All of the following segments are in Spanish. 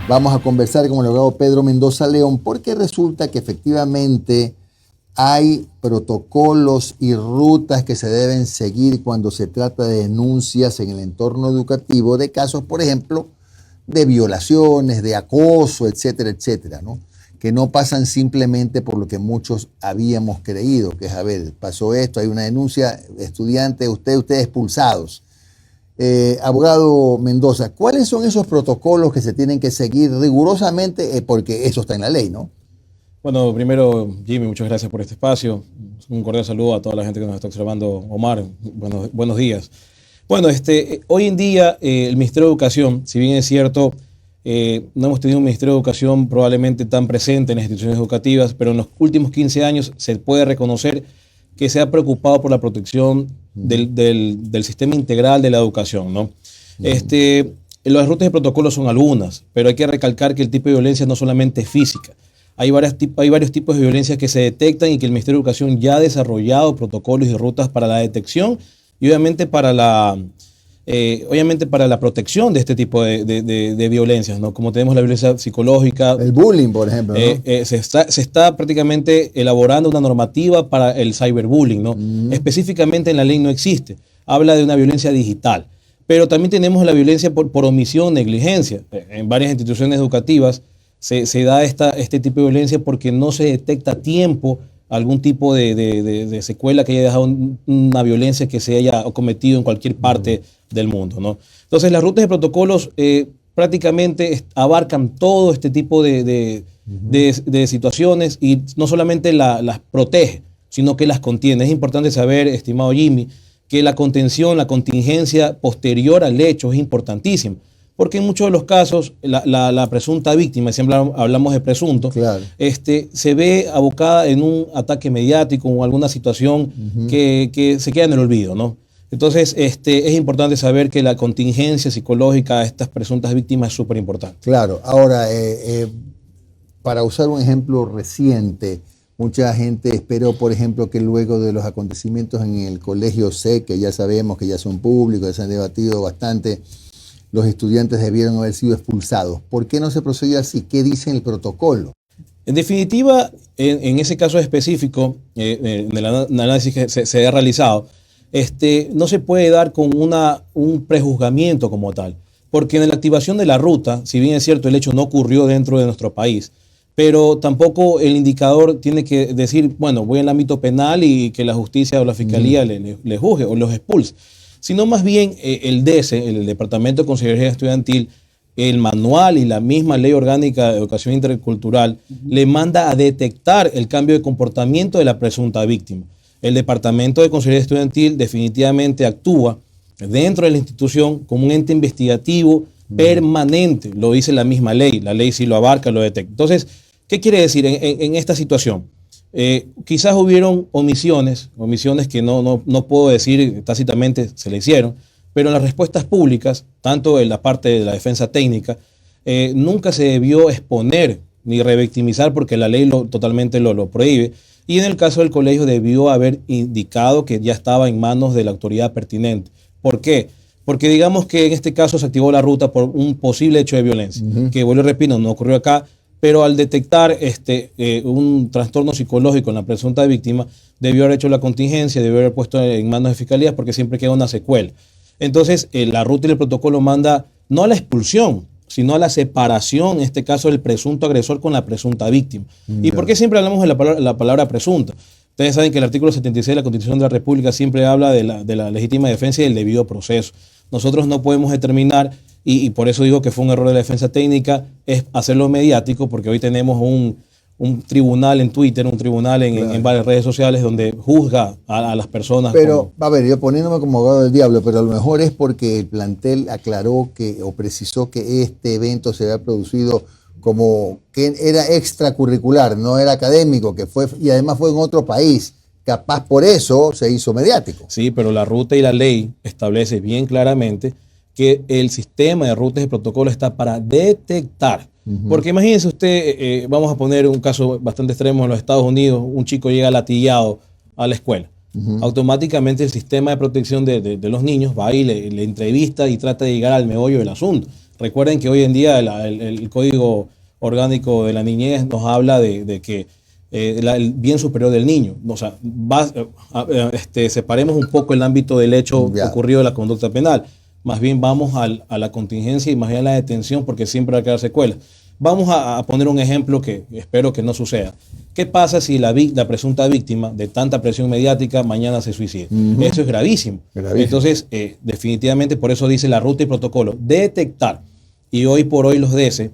Vamos a conversar con el abogado Pedro Mendoza León porque resulta que efectivamente hay protocolos y rutas que se deben seguir cuando se trata de denuncias en el entorno educativo de casos, por ejemplo, de violaciones, de acoso, etcétera, etcétera, ¿no? Que no pasan simplemente por lo que muchos habíamos creído, que es, a ver, pasó esto, hay una denuncia, estudiante, ustedes expulsados. Abogado Mendoza, ¿cuáles son esos protocolos que se tienen que seguir rigurosamente? Porque eso está en la ley, ¿no? Bueno, primero, Jimmy, muchas gracias por este espacio. Un cordial saludo a toda la gente que nos está observando. Omar, buenos días. Bueno, hoy en día el Ministerio de Educación, si bien es cierto, no hemos tenido un Ministerio de Educación probablemente tan presente en las instituciones educativas, pero en los últimos 15 años se puede reconocer que se ha preocupado por la protección del sistema integral de la educación, ¿no? Las rutas de protocolo son algunas, pero hay que recalcar que el tipo de violencia no solamente es física. Hay varios tipos de violencia que se detectan y que el Ministerio de Educación ya ha desarrollado protocolos y rutas para la detección y obviamente para la protección de este tipo de violencias, ¿no? Como tenemos la violencia psicológica. El bullying, por ejemplo, ¿no? Se está prácticamente elaborando una normativa para el cyberbullying, ¿no? Específicamente en la ley no existe. Habla de una violencia digital. Pero también tenemos la violencia por omisión, negligencia. En varias instituciones educativas se da este tipo de violencia porque no se detecta a tiempo algún tipo de secuela que haya dejado una violencia que se haya cometido en cualquier parte del mundo, ¿no? Entonces, las rutas de protocolos prácticamente abarcan todo este tipo de situaciones y no solamente las protege, sino que las contiene. Es importante saber, estimado Jimmy, que la contención, la contingencia posterior al hecho es importantísima. Porque en muchos de los casos la presunta víctima, siempre hablamos de presunto, claro, se ve abocada en un ataque mediático o alguna situación que se queda en el olvido, ¿no? Entonces es importante saber que la contingencia psicológica a estas presuntas víctimas es súper importante. Claro, ahora, para usar un ejemplo reciente, mucha gente esperó, por ejemplo, que luego de los acontecimientos en el colegio C, que ya sabemos que ya son públicos, ya se han debatido bastante, los estudiantes debieron haber sido expulsados. ¿Por qué no se procedió así? ¿Qué dice el protocolo? En definitiva, en ese caso específico, en el análisis que se ha realizado, no se puede dar con un prejuzgamiento como tal, porque en la activación de la ruta, si bien es cierto el hecho no ocurrió dentro de nuestro país, pero tampoco el indicador tiene que decir, bueno, voy al ámbito penal y que la justicia o la fiscalía le juzgue o los expulse, sino más bien el DECE, el Departamento de Consejería Estudiantil, el manual y la misma Ley Orgánica de Educación Intercultural le manda a detectar el cambio de comportamiento de la presunta víctima. El Departamento de Consejería Estudiantil definitivamente actúa dentro de la institución como un ente investigativo permanente, lo dice la misma ley sí lo abarca, lo detecta. Entonces, ¿qué quiere decir en esta situación? Quizás hubieron omisiones que no puedo decir tácitamente se le hicieron, pero en las respuestas públicas, tanto en la parte de la defensa técnica, nunca se debió exponer ni revictimizar porque la ley totalmente lo prohíbe. Y en el caso del colegio debió haber indicado que ya estaba en manos de la autoridad pertinente. ¿Por qué? Porque digamos que en este caso se activó la ruta por un posible hecho de violencia, que vuelvo y repito, no ocurrió acá, pero al detectar un trastorno psicológico en la presunta víctima, debió haber hecho la contingencia, debió haber puesto en manos de fiscalías porque siempre queda una secuela. Entonces, la ruta y el protocolo manda no a la expulsión, sino a la separación, en este caso, del presunto agresor con la presunta víctima. ¿Y por qué siempre hablamos de la palabra presunta? Ustedes saben que el artículo 76 de la Constitución de la República siempre habla de la legítima defensa y del debido proceso. Nosotros no podemos determinar, y por eso digo que fue un error de la defensa técnica, es hacerlo mediático, porque hoy tenemos un tribunal en Twitter, un tribunal en varias redes sociales donde juzga a las personas. Pero, a ver, yo poniéndome como abogado del diablo, pero a lo mejor es porque el plantel aclaró o precisó que este evento se había producido como que era extracurricular, no era académico, y además fue en otro país. Capaz por eso se hizo mediático. Sí, pero la ruta y la ley establece bien claramente que el sistema de rutas y protocolo está para detectar. Porque imagínense usted, vamos a poner un caso bastante extremo en los Estados Unidos, un chico llega latillado a la escuela. Automáticamente el sistema de protección de los niños va y le entrevista y trata de llegar al meollo del asunto. Recuerden que hoy en día el Código Orgánico de la Niñez nos habla de que el bien superior del niño. O sea, separemos un poco el ámbito del hecho ocurrido de la conducta penal. Más bien vamos a la contingencia y más bien a la detención, porque siempre va a quedar secuelas. Vamos a poner un ejemplo que espero que no suceda. ¿Qué pasa si la presunta víctima de tanta presión mediática mañana se suicida? Eso es gravísimo. Entonces, definitivamente por eso dice la ruta y protocolo, detectar. Y hoy por hoy los DECE,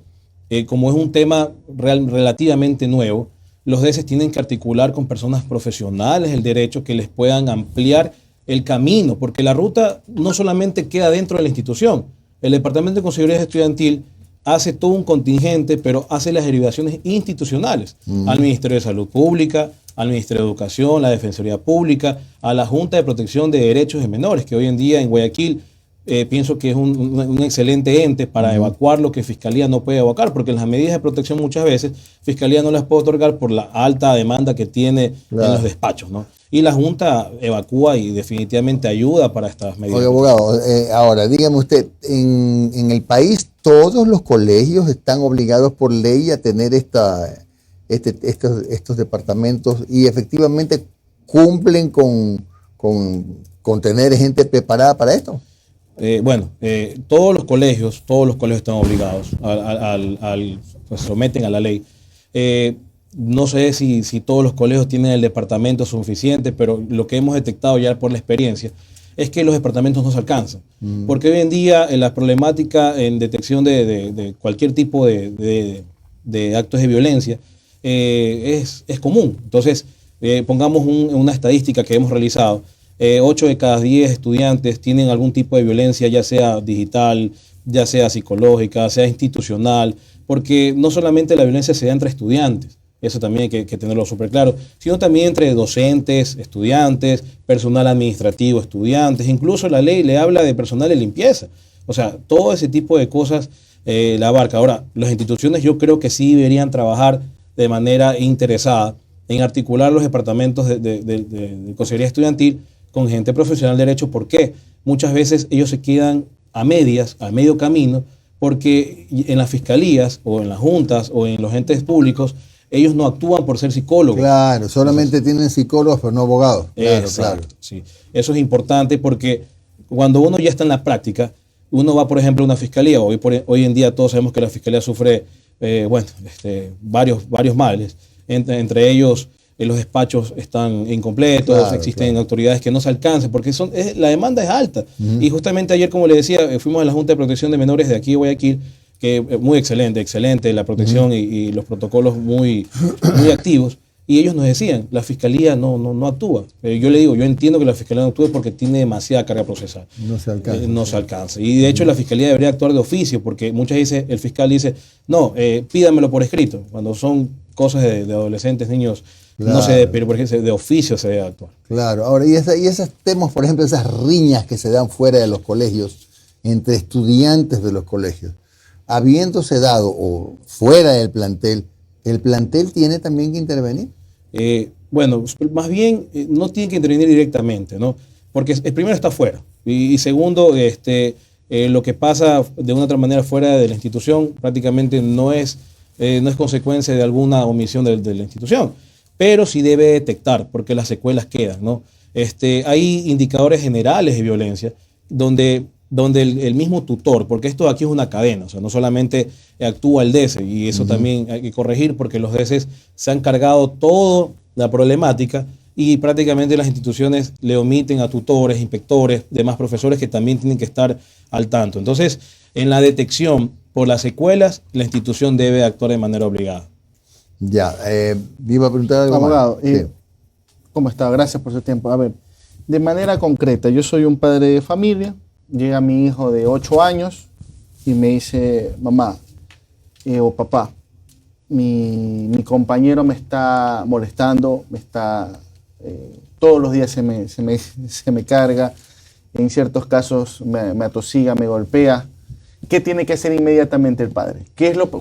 como es un tema relativamente nuevo, los DECE tienen que articular con personas profesionales del derecho que les puedan ampliar el camino, porque la ruta no solamente queda dentro de la institución. El Departamento de Consejería Estudiantil hace todo un contingente, pero hace las derivaciones institucionales al Ministerio de Salud Pública, al Ministerio de Educación, la Defensoría Pública, a la Junta de Protección de Derechos de Menores, que hoy en día en Guayaquil pienso que es un excelente ente para evacuar lo que Fiscalía no puede evacuar, porque las medidas de protección muchas veces Fiscalía no las puede otorgar por la alta demanda que tiene en los despachos, ¿no? Y la Junta evacúa y definitivamente ayuda para estas medidas. Oye, abogado, ahora dígame usted, en el país todos los colegios están obligados por ley a tener estos departamentos y efectivamente cumplen con tener gente preparada para esto. Todos los colegios están obligados, pues someten a la ley. No sé si todos los colegios tienen el departamento suficiente, pero lo que hemos detectado ya por la experiencia es que los departamentos no se alcanzan. Porque hoy en día la problemática en detección de cualquier tipo de actos de violencia es común. Entonces, pongamos una estadística que hemos realizado. 8 de cada 10 estudiantes tienen algún tipo de violencia, ya sea digital, ya sea psicológica, sea institucional, porque no solamente la violencia se da entre estudiantes, eso también hay que tenerlo súper claro, sino también entre docentes, estudiantes, personal administrativo, estudiantes, incluso la ley le habla de personal de limpieza. O sea, todo ese tipo de cosas la abarca. Ahora, las instituciones yo creo que sí deberían trabajar de manera interesada en articular los departamentos de consejería estudiantil con gente profesional de derecho. ¿Por qué? Muchas veces ellos se quedan a medias, a medio camino, porque en las fiscalías o en las juntas o en los entes públicos ellos no actúan por ser psicólogos. Claro, solamente tienen psicólogos, pero no abogados. Claro, claro. Sí. Eso es importante porque cuando uno ya está en la práctica, uno va, por ejemplo, a una fiscalía. Hoy en día todos sabemos que la fiscalía sufre varios males. Entre ellos, los despachos están incompletos, existen autoridades que no se alcanzan, porque la demanda es alta. Y justamente ayer, como le decía, fuimos a la Junta de Protección de Menores de aquí de Guayaquil, que muy excelente la protección y los protocolos muy activos. Y ellos nos decían, la fiscalía no actúa. Yo le digo, yo entiendo que la fiscalía no actúa porque tiene demasiada carga procesal. No se alcanza. Y de hecho la fiscalía debería actuar de oficio, porque muchas veces el fiscal dice, no, pídamelo por escrito. Cuando son cosas de adolescentes, niños, no se debe, pero porque de oficio se debe actuar. Claro. Ahora, y esos temas, por ejemplo, esas riñas que se dan fuera de los colegios, entre estudiantes de los colegios, habiéndose dado o fuera del plantel, ¿el plantel tiene también que intervenir? Más bien no tiene que intervenir directamente, ¿no? Porque el primero está fuera y segundo, lo que pasa de una otra manera fuera de la institución prácticamente no es consecuencia de alguna omisión de la institución, pero sí debe detectar porque las secuelas quedan, ¿no? Hay indicadores generales de violencia donde el mismo tutor, porque esto aquí es una cadena, o sea, no solamente actúa el DECE, y eso también hay que corregir porque los DECES se han cargado toda la problemática y prácticamente las instituciones le omiten a tutores, inspectores, demás profesores que también tienen que estar al tanto. Entonces, en la detección por las secuelas, la institución debe actuar de manera obligada. Ya, iba a preguntar algo. Abogado, sí. ¿Cómo está? Gracias por su tiempo. A ver, de manera concreta, yo soy un padre de familia. Llega mi hijo de 8 años y me dice, mamá o papá, mi compañero me está molestando, todos los días se me carga, en ciertos casos me atosiga, me golpea. ¿Qué tiene que hacer inmediatamente el padre?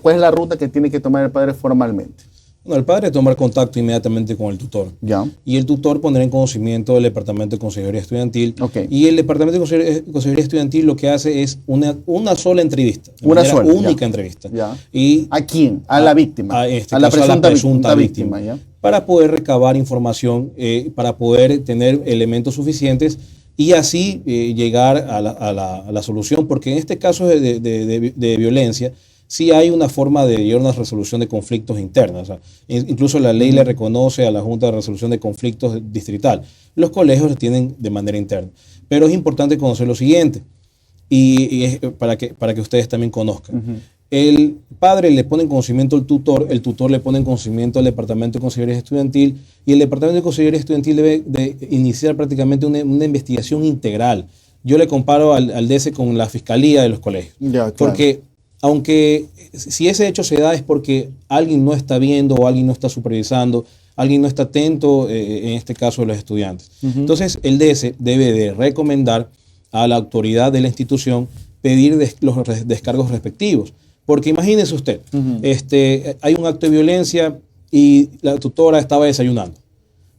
¿Cuál es la ruta que tiene que tomar el padre formalmente? Bueno, el padre tomar contacto inmediatamente con el tutor. Ya. Y el tutor poner en conocimiento del Departamento de Consejería Estudiantil. Ok. Y el Departamento de Consejería Estudiantil lo que hace es una sola entrevista. Una sola. Única Ya. entrevista. Ya. Y ¿A quién? A la víctima. En este a la caso, a la presunta víctima. ¿ya? Para poder recabar información, para poder tener elementos suficientes y así llegar a la solución. Porque en este caso de violencia, sí hay una forma de llegar a una resolución de conflictos internos. O sea, incluso la ley le reconoce a la Junta de Resolución de Conflictos distrital. Los colegios lo tienen de manera interna. Pero es importante conocer lo siguiente, y es para que ustedes también conozcan. El padre le pone en conocimiento al tutor, el tutor le pone en conocimiento al Departamento de Consejería Estudiantil, y el Departamento de Consejería Estudiantil debe de iniciar prácticamente una investigación integral. Yo le comparo al DS con la Fiscalía de los colegios. Ya, claro. Porque aunque si ese hecho se da es porque alguien no está viendo o alguien no está supervisando, alguien no está atento, en este caso de los estudiantes. Entonces el DS debe de recomendar a la autoridad de la institución pedir los descargos respectivos. Porque imagínese usted, hay un acto de violencia y la tutora estaba desayunando.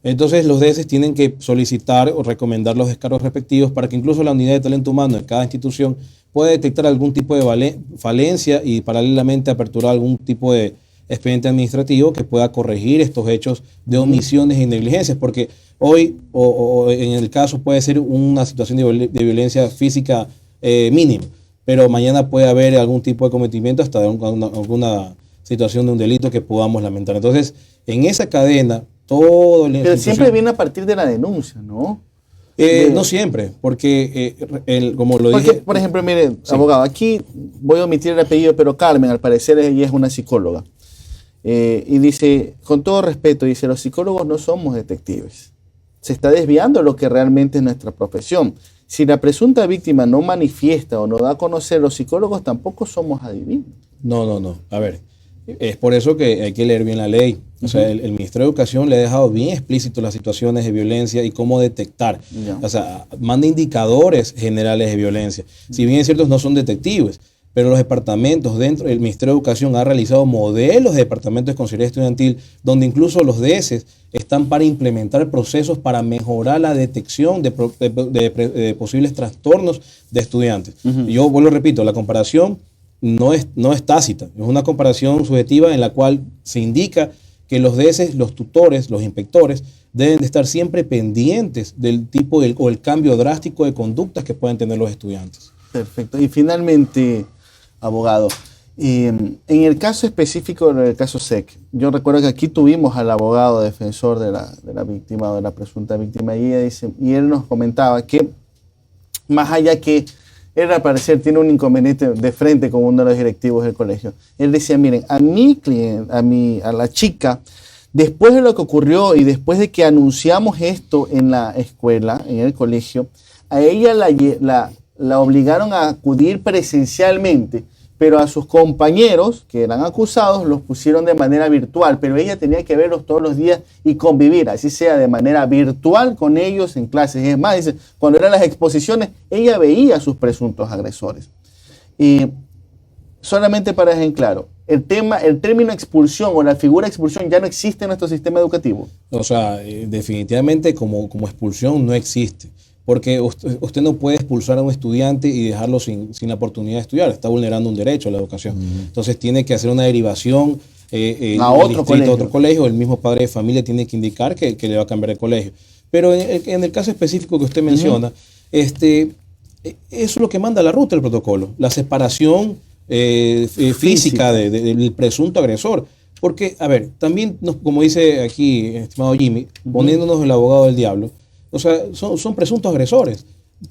Entonces los DS tienen que solicitar o recomendar los descargos respectivos para que incluso la unidad de talento humano de cada institución pueda detectar algún tipo de falencia y paralelamente aperturar algún tipo de expediente administrativo que pueda corregir estos hechos de omisiones y negligencias. Porque hoy, o en el caso, puede ser una situación de violencia física mínima, pero mañana puede haber algún tipo de cometimiento hasta de alguna situación de un delito que podamos lamentar. Entonces, en esa cadena, todo... Pero siempre viene a partir de la denuncia, ¿no? No siempre, porque como lo porque, dije... por ejemplo, mire, Sí. abogado, aquí voy a omitir el apellido, pero Carmen, al parecer, ella es una psicóloga. Y dice, con todo respeto, dice, los psicólogos no somos detectives. Se está desviando lo que realmente es nuestra profesión. Si la presunta víctima no manifiesta o no da a conocer, los psicólogos tampoco somos adivinos. No. A ver, es por eso que hay que leer bien la ley. O sea, el Ministerio de Educación le ha dejado bien explícito las situaciones de violencia y cómo detectar. Ya. O sea, manda indicadores generales de violencia. Si bien es cierto, no son detectives, pero los departamentos dentro del Ministerio de Educación ha realizado modelos de departamentos de consejería estudiantil donde incluso los DS están para implementar procesos para mejorar la detección de posibles trastornos de estudiantes. Yo vuelvo, repito, la comparación no es tácita, es una comparación subjetiva en la cual se indica que los DS, los tutores, los inspectores, deben de estar siempre pendientes del tipo o el cambio drástico de conductas que pueden tener los estudiantes. Perfecto. Y finalmente, abogado, en el caso específico del caso SEC, yo recuerdo que aquí tuvimos al abogado defensor de la víctima o de la presunta víctima y él nos comentaba que más allá que él al parecer tiene un inconveniente de frente con uno de los directivos del colegio, él decía, miren, a mi cliente, a la chica, después de lo que ocurrió y después de que anunciamos esto en la escuela, en el colegio, a ella la obligaron a acudir presencialmente, pero a sus compañeros que eran acusados los pusieron de manera virtual, pero ella tenía que verlos todos los días y convivir, así sea de manera virtual con ellos en clases. Es más, dice, cuando eran las exposiciones, ella veía a sus presuntos agresores. Y solamente para dejar en claro, el término expulsión o la figura expulsión ya no existe en nuestro sistema educativo. O sea, definitivamente como expulsión no existe. Porque usted no puede expulsar a un estudiante y dejarlo sin la oportunidad de estudiar. Está vulnerando un derecho a la educación. Entonces tiene que hacer una derivación a otro colegio. El mismo padre de familia tiene que indicar que le va a cambiar de colegio. Pero en el caso específico que usted menciona, eso es lo que manda la ruta del protocolo. La separación física del presunto agresor. Porque, a ver, también, como dice aquí, estimado Jimmy, poniéndonos el abogado del diablo, o sea, son presuntos agresores.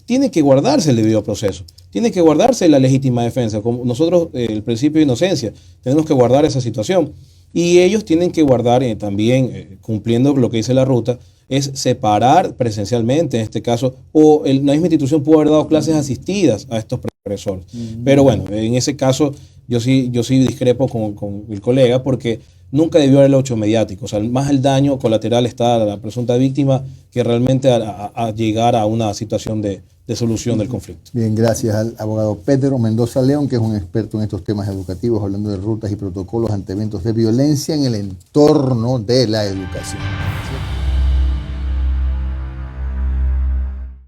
Tiene que guardarse el debido proceso. Tiene que guardarse la legítima defensa. Como nosotros, el principio de inocencia, tenemos que guardar esa situación. Y ellos tienen que guardar también, cumpliendo lo que dice la ruta, es separar presencialmente, en este caso, o la misma institución pudo haber dado clases asistidas a estos agresor. Pero bueno, en ese caso yo sí discrepo con el colega porque nunca debió haberlo hecho mediático. O sea, más el daño colateral está a la presunta víctima que realmente a llegar a una situación de solución del conflicto. Bien, gracias al abogado Pedro Mendoza León, que es un experto en estos temas educativos, hablando de rutas y protocolos ante eventos de violencia en el entorno de la educación.